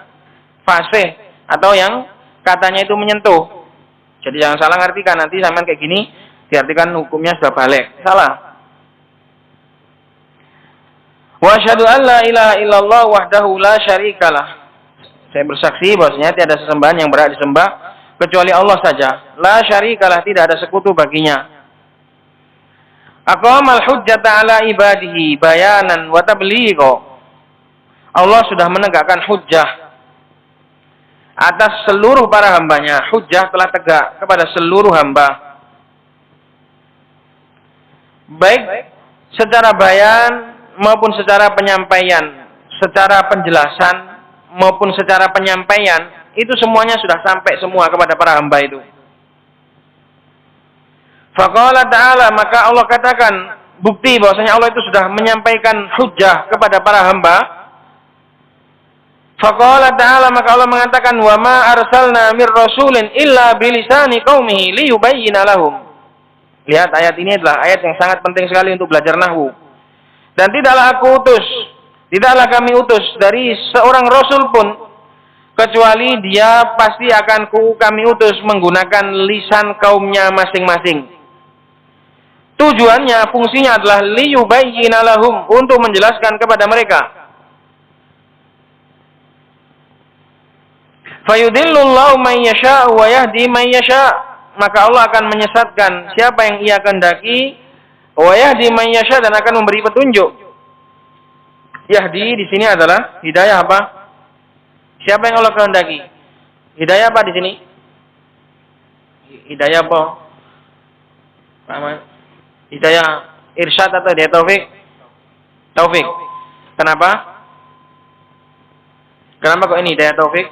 fasih atau yang katanya itu menyentuh. Jadi jangan salah ngartikan, nanti sampean kayak gini diartikan hukumnya sudah balik. Salah. Wa asyhadu an la ilaha illallah wahdahu la syarikalah. Saya bersaksi bahwasanya tiada sesembahan yang berhak disembah kecuali Allah saja. La syarikalah, tidak ada sekutu baginya. Aqamal hujjata ala ibadihi bayanan wa tabligha. Allah sudah menegakkan hujjah atas seluruh para hambanya. Hujjah telah tegak kepada seluruh hamba, baik secara bayan maupun secara penyampaian, secara penjelasan maupun secara penyampaian, itu semuanya sudah sampai semua kepada para hamba itu. Faqala ta'ala, maka Allah katakan, bukti bahwasanya Allah itu sudah menyampaikan hujjah kepada para hamba. Faqala ta'ala, maka Allah mengatakan, wa ma arsalna mir rasulin illa bilisani qaumihi liyubayyina lahum. Lihat, ayat ini adalah ayat yang sangat penting sekali untuk belajar nahwu. Dan tidaklah kami utus dari seorang rasul pun kecuali dia pasti akan kami utus menggunakan lisan kaumnya masing-masing. Tujuannya, fungsinya adalah liyubayyina lahum, untuk menjelaskan kepada mereka. Fayudillullahu man yasha' wa yahdi man yasha'. Maka Allah akan menyesatkan siapa yang ia kehendaki, wa yahdi man yasha', dan akan memberi petunjuk Yahdi di sini adalah hidayah apa? Siapa yang Allah kehendaki? Hidayah apa di sini? Hidayah apa? Hidayah irsyad atau hidayah taufik? Taufik. Kenapa? Kenapa kok ini hidayah taufik?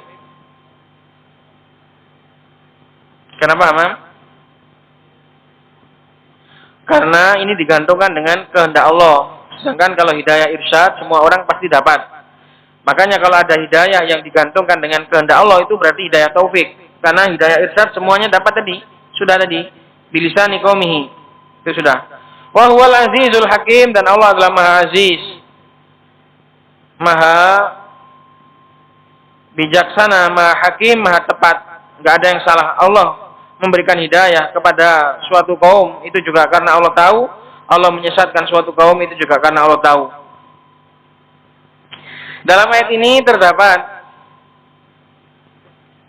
Kenapa, Amam? Karena ini digantungkan dengan kehendak Allah. Sedangkan kalau hidayah irsyad, semua orang pasti dapat. Makanya kalau ada hidayah yang digantungkan dengan kehendak Allah, itu berarti hidayah taufik. Karena hidayah irsyad semuanya dapat tadi. Sudah tadi. Bilisani qaumihi. Itu sudah. Wa huwal azizul hakim, dan Allah adalah maha aziz. Maha bijaksana, maha hakim, maha tepat. Enggak ada yang salah. Allah memberikan hidayah kepada suatu kaum, itu juga karena Allah tahu. Allah menyesatkan suatu kaum, itu juga karena Allah tahu. Dalam ayat ini terdapat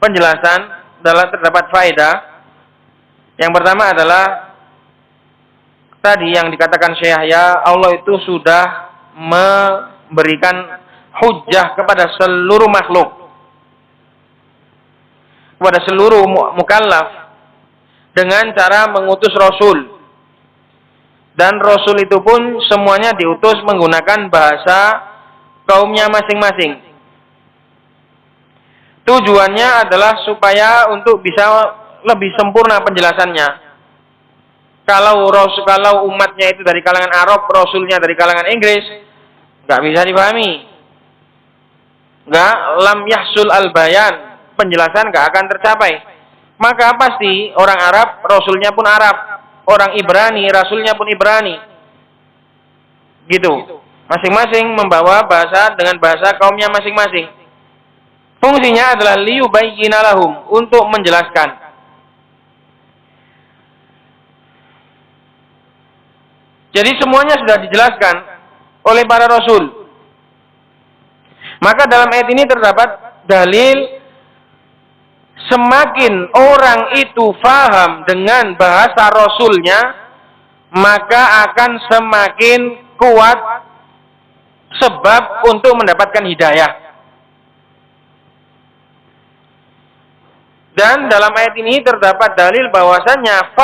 penjelasan, terdapat faedah. Yang pertama adalah tadi yang dikatakan Syekh Yahya, Allah itu sudah memberikan hujjah kepada seluruh makhluk, kepada seluruh mukallaf, dengan cara mengutus Rasul. Dan Rasul itu pun semuanya diutus menggunakan bahasa kaumnya masing-masing. Tujuannya adalah supaya untuk bisa lebih sempurna penjelasannya. Kalau umatnya itu dari kalangan Arab, Rasulnya dari kalangan Inggris, nggak bisa dipahami. Nggak, lam yahsul al-bayan, penjelasan nggak akan tercapai. Maka pasti orang Arab, Rasulnya pun Arab. Orang Ibrani, Rasulnya pun Ibrani. Gitu. Masing-masing membawa bahasa dengan bahasa kaumnya masing-masing. Fungsinya adalah liyubayyina lahum, untuk menjelaskan. Jadi semuanya sudah dijelaskan oleh para Rasul. Maka dalam ayat ini terdapat dalil semakin orang itu faham dengan bahasa Rasulnya, maka akan semakin kuat sebab untuk mendapatkan hidayah. Dan dalam ayat ini terdapat dalil bahwasannya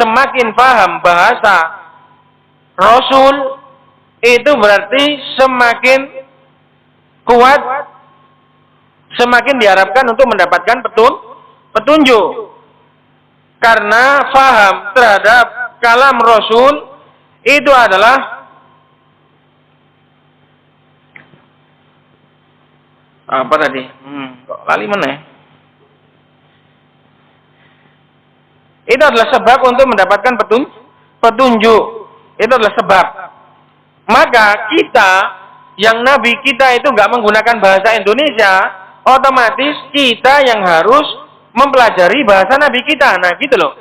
semakin faham bahasa Rasul, itu berarti semakin kuat, semakin diharapkan untuk mendapatkan petunjuk. Karena faham terhadap kalam Rasul itu adalah apa tadi? Kok lali mana? Itu adalah sebab untuk mendapatkan petunjuk. Itu adalah sebab. Maka kita, yang Nabi kita itu nggak menggunakan bahasa Indonesia, otomatis kita yang harus mempelajari bahasa Nabi kita. Nah gitu loh.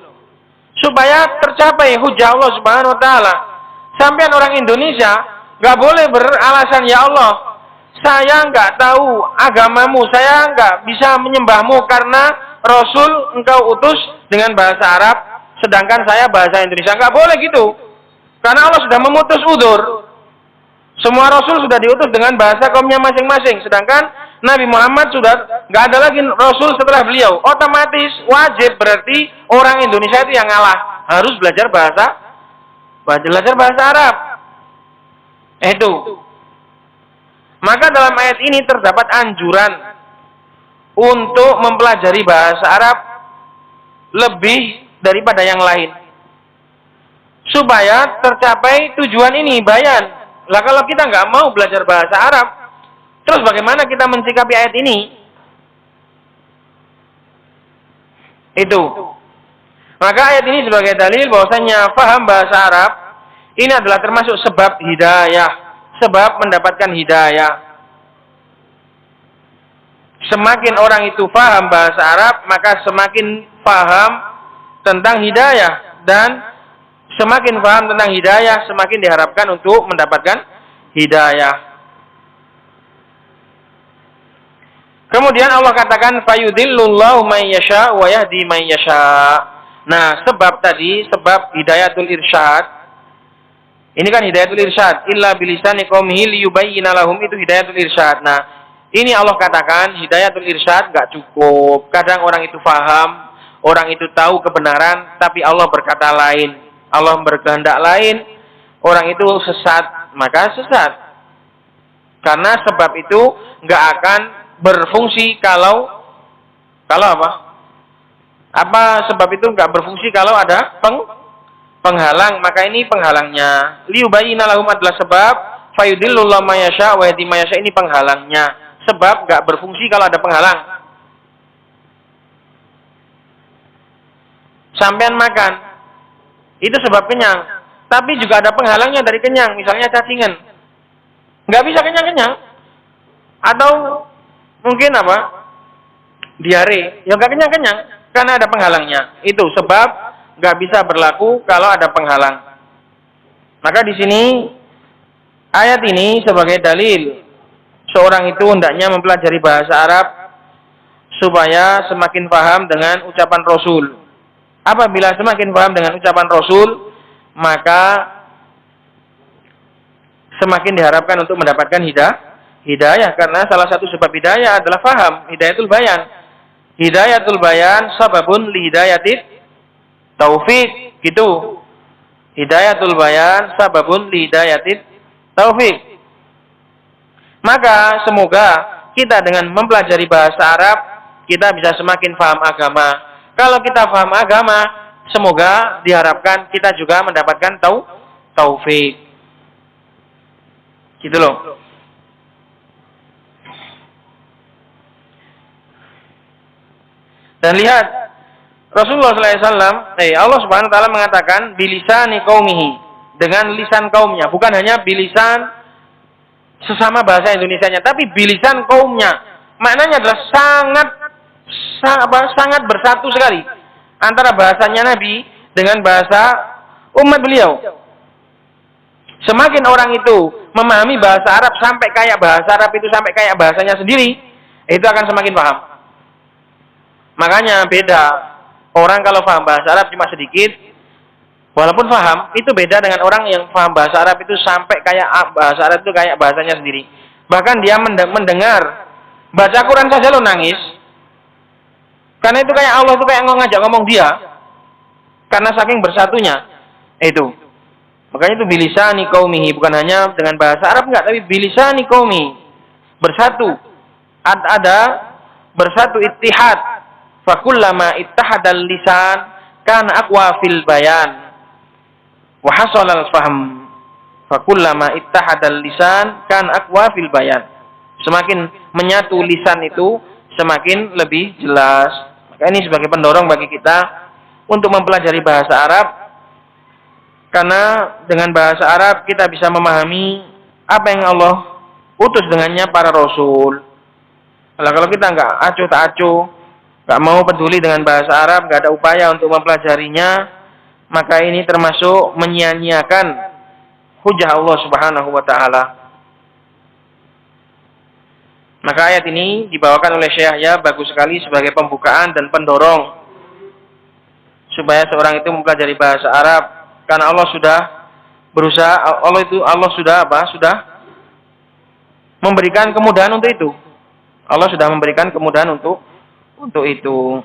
Supaya tercapai hujah Allah Subhanahu wa ta'ala. Sampean orang Indonesia nggak boleh beralasan, ya Allah, saya nggak tahu agamamu, saya nggak bisa menyembahmu karena Rasul engkau utus dengan bahasa Arab, sedangkan saya bahasa Indonesia. Nggak boleh gitu. Karena Allah sudah memutus udzur. Semua Rasul sudah diutus dengan bahasa kaumnya masing-masing. Sedangkan Nabi Muhammad sudah nggak ada lagi Rasul setelah beliau. Otomatis wajib berarti orang Indonesia itu yang ngalah. Harus belajar bahasa Arab. Itu. Maka dalam ayat ini terdapat anjuran untuk mempelajari bahasa Arab lebih daripada yang lain. Supaya tercapai tujuan ini, bayan. Lah kalau kita nggak mau belajar bahasa Arab, terus bagaimana kita mensikapi ayat ini? Itu. Maka ayat ini sebagai dalil bahwasanya faham bahasa Arab ini adalah termasuk sebab hidayah, sebab mendapatkan hidayah. Semakin orang itu faham bahasa Arab, maka semakin faham tentang hidayah, dan semakin paham tentang hidayah, semakin diharapkan untuk mendapatkan hidayah. Kemudian Allah katakan fayudillullahu may yasha wa yahdi may yasha. Nah, sebab tadi, sebab hidayatul irsyad Ini kan hidayatul irsyad. Illa bilisani qaumihi liyubayyina lahum, itu hidayatul irsyad. Nah, ini Allah katakan hidayatul irsyad enggak cukup. Kadang orang itu faham, orang itu tahu kebenaran, tapi Allah berkata lain. Allah berkehendak lain, orang itu sesat, maka sesat. Karena sebab itu enggak akan berfungsi kalau apa? Apa sebab itu enggak berfungsi kalau ada penghalang? Maka ini penghalangnya. Liyubayyina lahum adalah sebab, fayudillullahu may yasha wa yahdi may yasha, ini penghalangnya. Sebab enggak berfungsi kalau ada penghalang. Sampean makan, itu sebab kenyang. Tapi juga ada penghalangnya dari kenyang, misalnya cacingan. Enggak bisa kenyang-kenyang. Atau mungkin apa? Diare, ya enggak kenyang-kenyang karena ada penghalangnya. Itu sebab enggak bisa berlaku kalau ada penghalang. Maka di sini ayat ini sebagai dalil seorang itu hendaknya mempelajari bahasa Arab supaya semakin paham dengan ucapan Rasul. Apabila semakin paham dengan ucapan Rasul, maka semakin diharapkan untuk mendapatkan hidayah, karena salah satu sebab hidayah adalah faham, hidayatul bayan. Hidayatul bayan sababun li hidayatit taufik, gitu. Hidayatul bayan sababun li hidayatit taufik. Maka semoga kita dengan mempelajari bahasa Arab, kita bisa semakin paham agama. Kalau kita paham agama, semoga diharapkan kita juga mendapatkan taufik. Gitu loh. Dan lihat Rasulullah SAW, Allah Subhanahu Wa Taala mengatakan bilisani qaumihi, dengan lisan kaumnya, bukan hanya bilisan sesama bahasa Indonesianya, tapi bilisan kaumnya. Maknanya adalah sangat bersatu sekali antara bahasanya Nabi dengan bahasa umat beliau. Semakin orang itu memahami bahasa Arab sampai kayak bahasa Arab itu, sampai kayak bahasanya sendiri, itu akan semakin paham. Makanya beda. Orang kalau paham bahasa Arab cuma sedikit, walaupun paham, itu beda dengan orang yang paham bahasa Arab itu sampai kayak bahasa Arab itu kayak bahasanya sendiri. Bahkan dia mendengar baca Quran saja lo nangis. Karena itu kayak Allah itu kayak ngajak ngomong dia. Karena saking bersatunya. Itu. Makanya itu bilisani qaumihi, bukan hanya dengan bahasa Arab enggak, tapi bilisani qaumi. Bersatu. Ada bersatu ittihad. Fakullama ittahadal lisan kana aqwa fil bayan wa hasalal fahm. Fakullama ittahadal lisan kana aqwa fil bayan. Semakin menyatu lisan itu, semakin lebih jelas. Maka ini sebagai pendorong bagi kita untuk mempelajari bahasa Arab, karena dengan bahasa Arab kita bisa memahami apa yang Allah utus dengannya para Rasul. Kalau kita nggak acuh tak acuh, nggak mau peduli dengan bahasa Arab, nggak ada upaya untuk mempelajarinya, maka ini termasuk menyia-nyiakan hujah Allah Subhanahu Wa Taala. Maka ayat ini dibawakan oleh Syekh Yahya bagus sekali sebagai pembukaan dan pendorong supaya seorang itu mempelajari bahasa Arab, karena Allah sudah berusaha, Allah sudah memberikan kemudahan untuk itu. Allah sudah memberikan kemudahan untuk itu.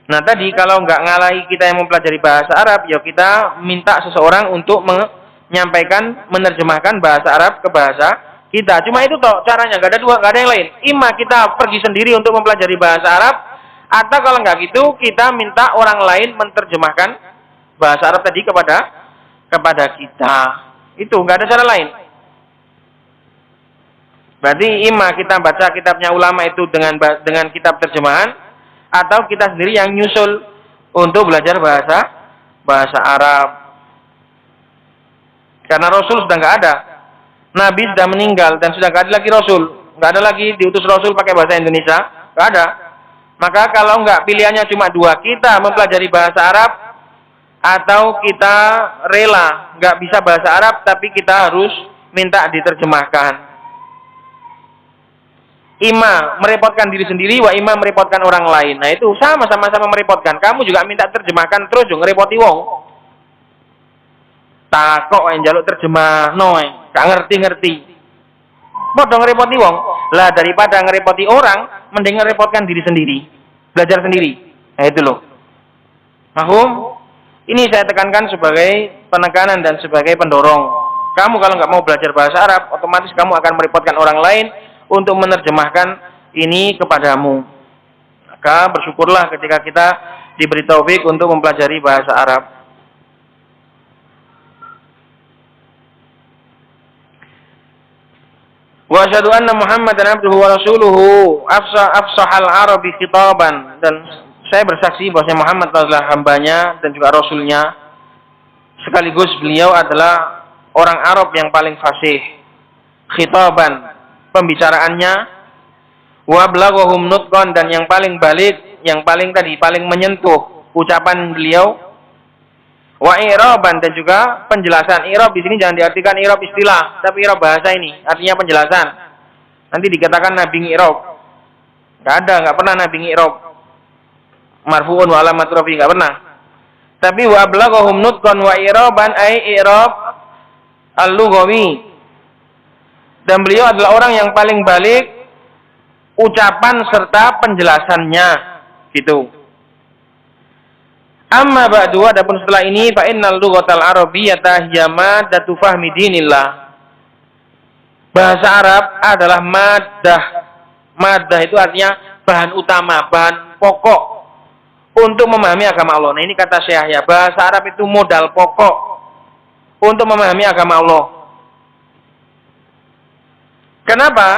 Nah tadi kalau nggak ngalahi kita yang mempelajari bahasa Arab, ya kita minta seseorang untuk menyampaikan, menerjemahkan bahasa Arab ke bahasa kita. Cuma itu toh caranya, nggak ada yang lain. Ima kita pergi sendiri untuk mempelajari bahasa Arab, atau kalau nggak gitu kita minta orang lain menerjemahkan bahasa Arab tadi kepada kita. Itu nggak ada cara lain. Berarti ima kita baca kitabnya ulama itu dengan kitab terjemahan, atau kita sendiri yang nyusul untuk belajar bahasa Arab. Karena Rasul sudah nggak ada, Nabi sudah meninggal dan sudah nggak ada lagi Rasul, nggak ada lagi diutus Rasul pakai bahasa Indonesia, nggak ada. Maka kalau nggak pilihannya cuma dua, kita mempelajari bahasa Arab, atau kita rela nggak bisa bahasa Arab tapi kita harus minta diterjemahkan. Ima merepotkan diri sendiri, wa ima merepotkan orang lain. Nah itu sama-sama merepotkan. Kamu juga minta terjemahkan terus, ngerepoti wong. Takok yang jaluk terjemah noe, gak ngerti-ngerti. Padha ngerepoti wong. Lah daripada ngerepoti orang, mending ngerepotkan diri sendiri. Belajar sendiri. Nah itu loh. Mahum? Ini saya tekankan sebagai penekanan dan sebagai pendorong. Kamu kalau nggak mau belajar bahasa Arab, otomatis kamu akan merepotkan orang lain untuk menerjemahkan ini kepadamu. Maka bersyukurlah ketika kita diberi taufik untuk mempelajari bahasa Arab. Wa asyhadu anna Muhammadan abduhu wa rasuluhu afsahal arabi khitaban, dan saya bersaksi bahwa Muhammad adalah hambanya dan juga rasulnya, sekaligus beliau adalah orang Arab yang paling fasih khitaban pembicaraannya, wa ablaghahum nutqan, dan yang paling balik, yang paling menyentuh ucapan beliau, wa i'raban, dan juga penjelasan. I'rab di sini jangan diartikan i'rab istilah, tapi i'rab bahasa ini artinya penjelasan. Nanti dikatakan nabi i'rab. Enggak pernah nabi i'rab. Marfu'un wa alamat rafi, enggak pernah. Tapi wa ablaghahum nutqan wa i'raban ai i'rab al-lughawi. Dan beliau adalah orang yang paling balik ucapan serta penjelasannya gitu. Amma ba'du, adapun setelah ini fa innal lughatal arabiyyata hiya maddatu fahmi dinillah. Bahasa Arab adalah maddah. Maddah itu artinya bahan utama, bahan pokok untuk memahami agama Allah. Nah, ini kata Syekh ya, bahasa Arab itu modal pokok untuk memahami agama Allah. Kenapa?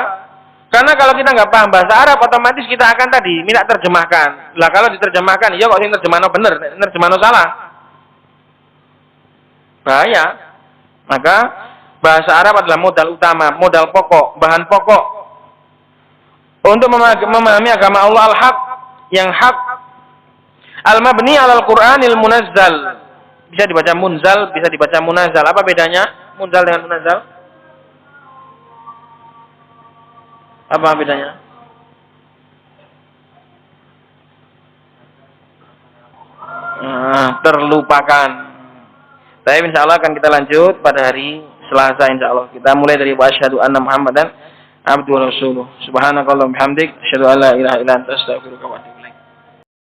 Karena kalau kita nggak paham bahasa Arab, otomatis kita akan tadi minta terjemahkan. Lah kalau diterjemahkan, ya kok ini terjemahno bener, terjemahno salah. Bahaya. Maka bahasa Arab adalah modal utama, modal pokok, bahan pokok untuk memahami agama Allah al-haq, yang hak, al-mabni alal Qur'anil munazzal. Bisa dibaca munzal, bisa dibaca munazzal. Apa bedanya munzal dengan munazzal? Apa bedanya? Terlupakan. Tapi insya Allah akan kita lanjut pada hari Selasa insya Allah. Kita mulai dari wa asyhadu anna Muhammadan abduhu wa rasuluh. Subhanakallahumma bihamdik asyhadu an la ilaha illa anta astaghfiruka wa atubu ilaik.